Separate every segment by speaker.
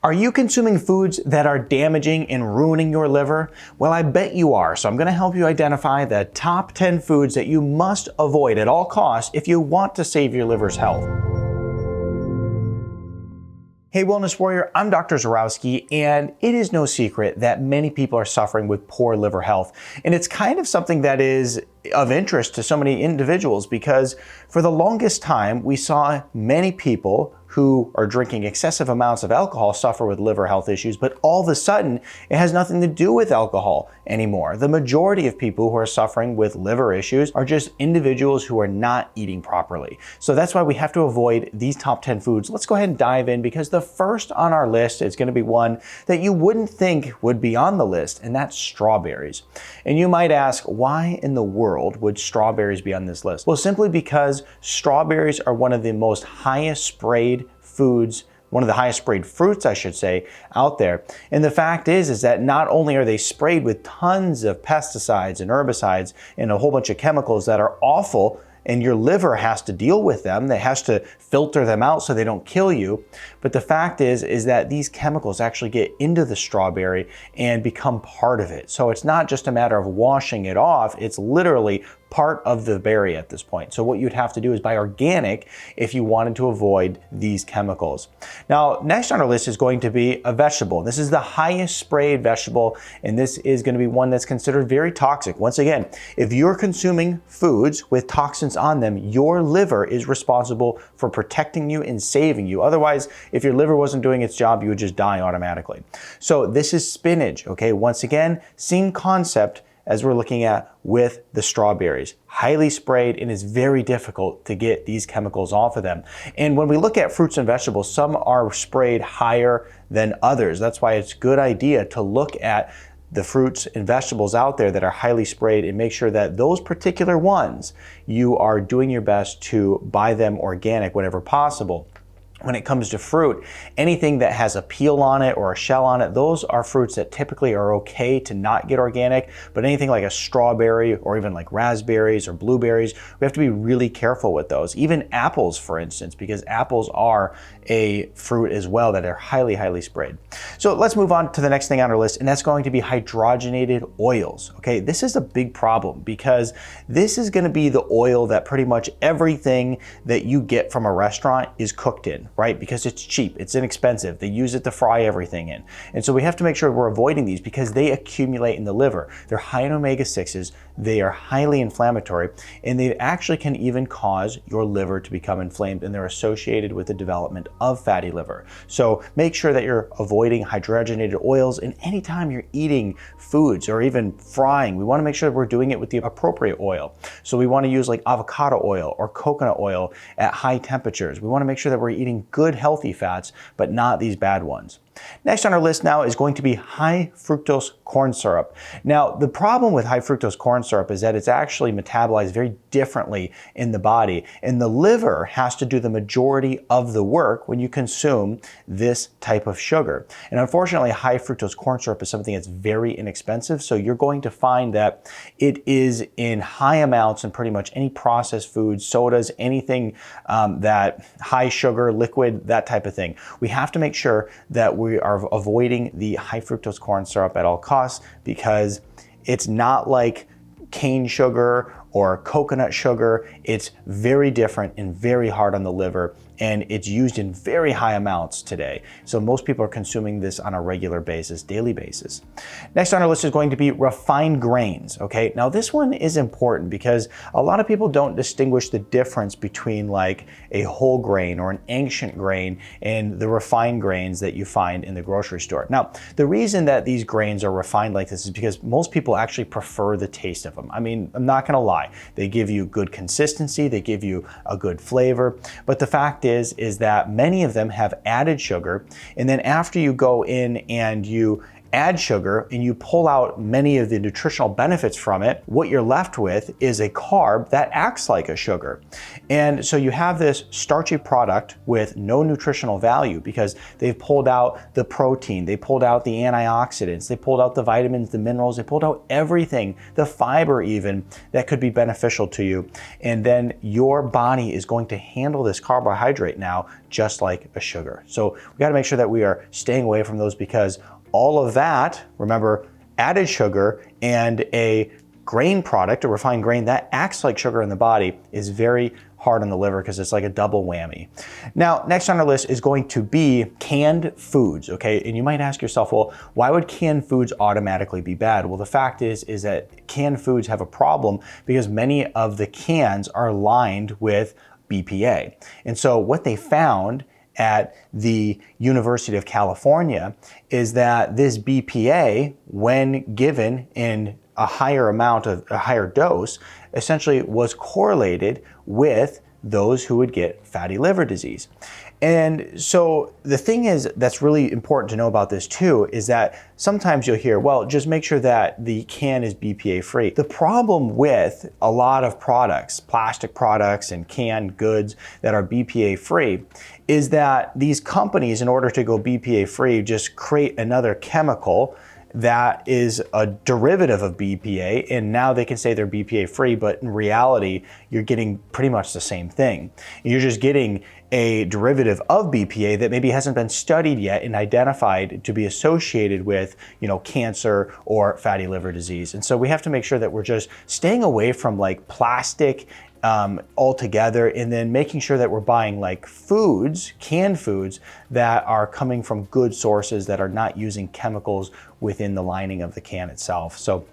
Speaker 1: Are you consuming foods that are damaging and ruining your liver? Well, I bet you are, so I'm going to help you identify the top 10 foods that you must avoid at all costs if you want to save your liver's health. Hey Wellness Warrior, I'm Dr. Zyrowski, and it is no secret that many people are suffering with poor liver health. And it's kind of something that is of interest to so many individuals because for the longest time, we saw many people who are drinking excessive amounts of alcohol suffer with liver health issues, but all of a sudden, it has nothing to do with alcohol anymore. The majority of people who are suffering with liver issues are just individuals who are not eating properly. So that's why we have to avoid these top 10 foods. Let's go ahead and dive in because the first on our list is going to be one that you wouldn't think would be on the list, and that's strawberries. And you might ask, why in the world would strawberries be on this list? Well, simply because strawberries are one of the most highest sprayed foods, one of the highest sprayed fruits, I should say, out there. And the fact is that not only are they sprayed with tons of pesticides and herbicides and a whole bunch of chemicals that are awful, and your liver has to deal with them, they has to filter them out so they don't kill you. But the fact is that these chemicals actually get into the strawberry and become part of it. So it's not just a matter of washing it off, it's literally part of the berry at this point. So what you'd have to do is buy organic if you wanted to avoid these chemicals. Now, next on our list is going to be a vegetable. This is the highest sprayed vegetable, and this is going to be one that's considered very toxic. Once again, if you're consuming foods with toxins on them, your liver is responsible for protecting you and saving you. Otherwise, if your liver wasn't doing its job, you would just die automatically. So this is spinach, okay? Once again, same concept as we're looking at with the strawberries. Highly sprayed, and it's very difficult to get these chemicals off of them. And when we look at fruits and vegetables, some are sprayed higher than others. That's why it's a good idea to look at the fruits and vegetables out there that are highly sprayed and make sure that those particular ones, you are doing your best to buy them organic whenever possible. When it comes to fruit, anything that has a peel on it or a shell on it, those are fruits that typically are okay to not get organic, but anything like a strawberry or even like raspberries or blueberries, we have to be really careful with those. Even apples, for instance, because apples are a fruit as well that are highly, highly sprayed. So let's move on to the next thing on our list, and that's going to be hydrogenated oils. Okay, this is a big problem because this is going to be the oil that pretty much everything that you get from a restaurant is cooked in, right? Because it's cheap, it's inexpensive. They use it to fry everything in. And so we have to make sure we're avoiding these because they accumulate in the liver. They're high in omega-6s, they are highly inflammatory, and they actually can even cause your liver to become inflamed, and they're associated with the development of fatty liver. So make sure that you're avoiding hydrogenated oils, and anytime you're eating foods or even frying, we want to make sure that we're doing it with the appropriate oil. So we want to use like avocado oil or coconut oil at high temperatures. We want to make sure that we're eating good healthy fats, but not these bad ones. Next on our list now is going to be high fructose corn syrup. Now, the problem with high fructose corn syrup is that it's actually metabolized very differently in the body, and the liver has to do the majority of the work when you consume this type of sugar. And unfortunately, high fructose corn syrup is something that's very inexpensive, so you're going to find that it is in high amounts in pretty much any processed foods, sodas, anything that high sugar, liquid, that type of thing. We have to make sure that we are avoiding the high fructose corn syrup at all costs because it's not like cane sugar or coconut sugar. It's very different and very hard on the liver, and it's used in very high amounts today. So most people are consuming this on a regular basis, daily basis. Next on our list is going to be refined grains, okay? Now this one is important because a lot of people don't distinguish the difference between like a whole grain or an ancient grain and the refined grains that you find in the grocery store. Now, the reason that these grains are refined like this is because most people actually prefer the taste of them. I mean, I'm not gonna lie. They give you good consistency, they give you a good flavor, but the fact is that many of them have added sugar, and then after you go in and you add sugar and you pull out many of the nutritional benefits from it, what you're left with is a carb that acts like a sugar. And so you have this starchy product with no nutritional value because they've pulled out the protein, they pulled out the antioxidants, they pulled out the vitamins, the minerals, they pulled out everything, the fiber even, that could be beneficial to you. And then your body is going to handle this carbohydrate now just like a sugar. So we got to make sure that we are staying away from those, because all of that, remember, added sugar and a grain product, a refined grain that acts like sugar in the body, is very hard on the liver because it's like a double whammy. Now, next on our list is going to be canned foods, okay? And you might ask yourself, well, why would canned foods automatically be bad? Well, the fact is that canned foods have a problem because many of the cans are lined with BPA. And so what they found at the University of California is that this BPA, when given in a higher dose, essentially was correlated with those who would get fatty liver disease. And so the thing is that's really important to know about this too is that sometimes you'll hear, well, just make sure that the can is BPA free. The problem with a lot of products, plastic products and canned goods that are BPA free, is that these companies, in order to go BPA free, just create another chemical that is a derivative of BPA, and now they can say they're BPA free, but in reality, you're getting pretty much the same thing. You're just getting a derivative of BPA that maybe hasn't been studied yet and identified to be associated with, cancer or fatty liver disease. And so we have to make sure that we're just staying away from like plastic altogether, and then making sure that we're buying like foods, canned foods that are coming from good sources that are not using chemicals within the lining of the can itself. So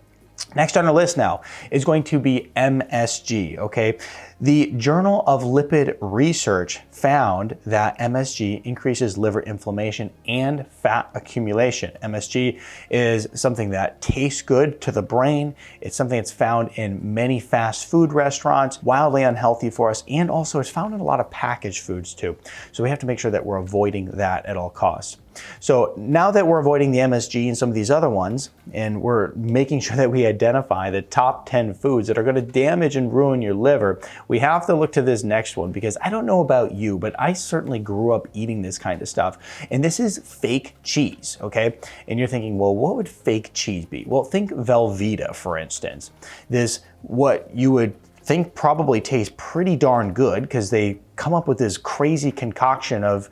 Speaker 1: next on our list now is going to be MSG, okay? The Journal of Lipid Research found that MSG increases liver inflammation and fat accumulation. MSG is something that tastes good to the brain. It's something that's found in many fast food restaurants, wildly unhealthy for us, and also it's found in a lot of packaged foods too. So we have to make sure that we're avoiding that at all costs. So now that we're avoiding the MSG and some of these other ones, and we're making sure that we identify the top 10 foods that are going to damage and ruin your liver, we have to look to this next one, because I don't know about you, but I certainly grew up eating this kind of stuff. And this is fake cheese, okay? And you're thinking, well, what would fake cheese be? Well, think Velveeta, for instance. This, what you would think probably tastes pretty darn good, because they come up with this crazy concoction of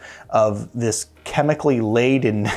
Speaker 1: this chemically laden,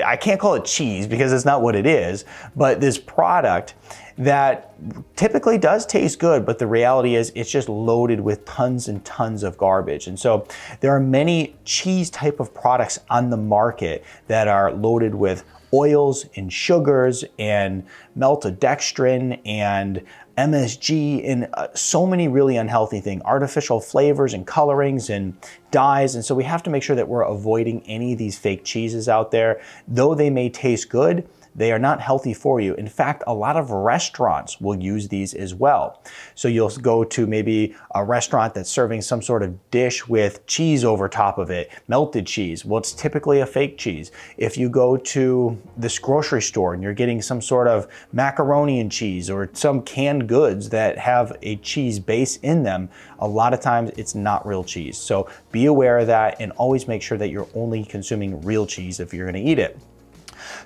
Speaker 1: I can't call it cheese because it's not what it is, but this product that typically does taste good, but the reality is it's just loaded with tons and tons of garbage. And so there are many cheese type of products on the market that are loaded with oils and sugars and maltodextrin and MSG and so many really unhealthy things, artificial flavors and colorings and dyes. And so we have to make sure that we're avoiding any of these fake cheeses out there. Though they may taste good, they are not healthy for you. In fact, a lot of restaurants will use these as well. So you'll go to maybe a restaurant that's serving some sort of dish with cheese over top of it, melted cheese. Well, it's typically a fake cheese. If you go to this grocery store and you're getting some sort of macaroni and cheese or some canned goods that have a cheese base in them, a lot of times it's not real cheese. So be aware of that and always make sure that you're only consuming real cheese if you're gonna eat it.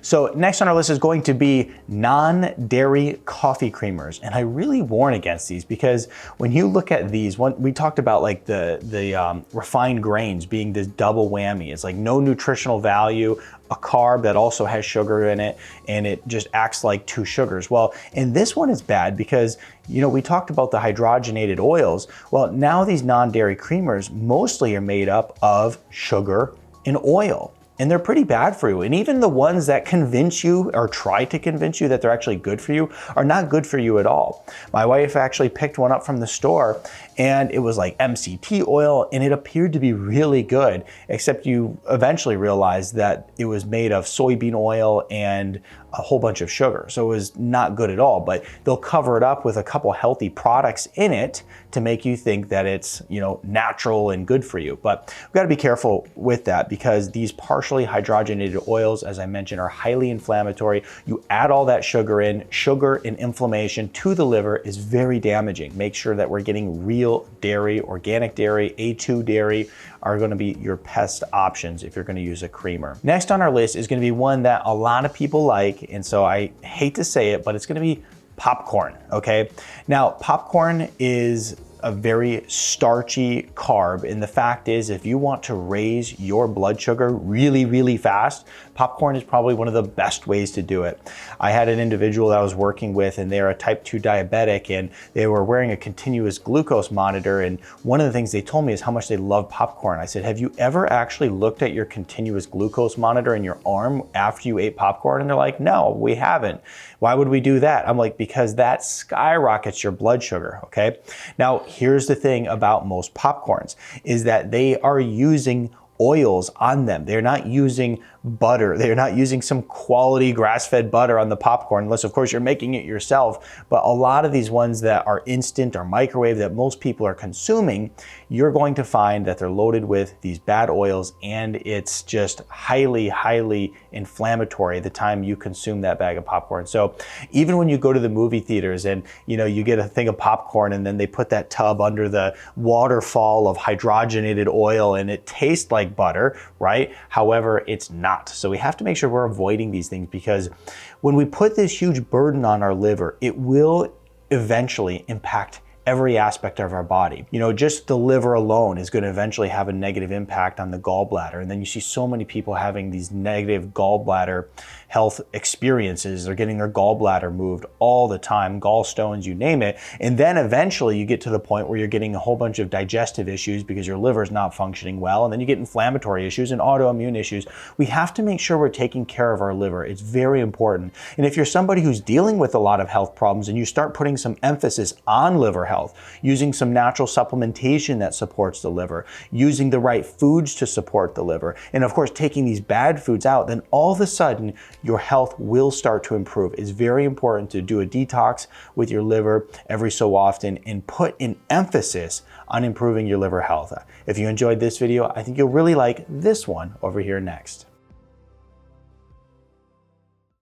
Speaker 1: So next on our list is going to be non-dairy coffee creamers. And I really warn against these, because when you look at these, we talked about like the refined grains being this double whammy. It's like no nutritional value, a carb that also has sugar in it, and it just acts like two sugars. Well, and this one is bad because, we talked about the hydrogenated oils. Well, now these non-dairy creamers mostly are made up of sugar and oil. And they're pretty bad for you. And even the ones that convince you or try to convince you that they're actually good for you are not good for you at all. My wife actually picked one up from the store, and it was like MCT oil, and it appeared to be really good, except you eventually realized that it was made of soybean oil and a whole bunch of sugar. So it was not good at all, but they'll cover it up with a couple healthy products in it to make you think that it's, natural and good for you. But we've got to be careful with that, because these partial partially hydrogenated oils, as I mentioned, are highly inflammatory. You add all that sugar in, sugar and inflammation to the liver is very damaging. Make sure that we're getting real dairy, organic dairy, A2 dairy are going to be your best options if you're going to use a creamer. Next on our list is going to be one that a lot of people like, and so I hate to say it, but it's going to be popcorn, okay? Now, popcorn is a very starchy carb, and the fact is, if you want to raise your blood sugar really, really fast, popcorn is probably one of the best ways to do it. I had an individual that I was working with, and they're a type 2 diabetic, and they were wearing a continuous glucose monitor, and one of the things they told me is how much they love popcorn. I said, have you ever actually looked at your continuous glucose monitor in your arm after you ate popcorn? And they're like, no, we haven't. Why would we do that? I'm like, because that skyrockets your blood sugar, okay? Now, here's the thing about most popcorns is that they are using oils on them. They're not using butter. They're not using some quality grass-fed butter on the popcorn, unless of course you're making it yourself. But a lot of these ones that are instant or microwave that most people are consuming, you're going to find that they're loaded with these bad oils, and it's just highly, highly inflammatory the time you consume that bag of popcorn. So even when you go to the movie theaters and you get a thing of popcorn and then they put that tub under the waterfall of hydrogenated oil and it tastes like butter, right? However, it's not. So we have to make sure we're avoiding these things, because when we put this huge burden on our liver, it will eventually impact every aspect of our body. Just the liver alone is going to eventually have a negative impact on the gallbladder. And then you see so many people having these negative gallbladder health experiences. They're getting their gallbladder moved all the time, gallstones, you name it. And then eventually you get to the point where you're getting a whole bunch of digestive issues because your liver is not functioning well. And then you get inflammatory issues and autoimmune issues. We have to make sure we're taking care of our liver. It's very important. And if you're somebody who's dealing with a lot of health problems and you start putting some emphasis on liver health, using some natural supplementation that supports the liver, using the right foods to support the liver, and of course taking these bad foods out, then all of a sudden your health will start to improve. It's very important to do a detox with your liver every so often and put an emphasis on improving your liver health. If you enjoyed this video, I think you'll really like this one over here next.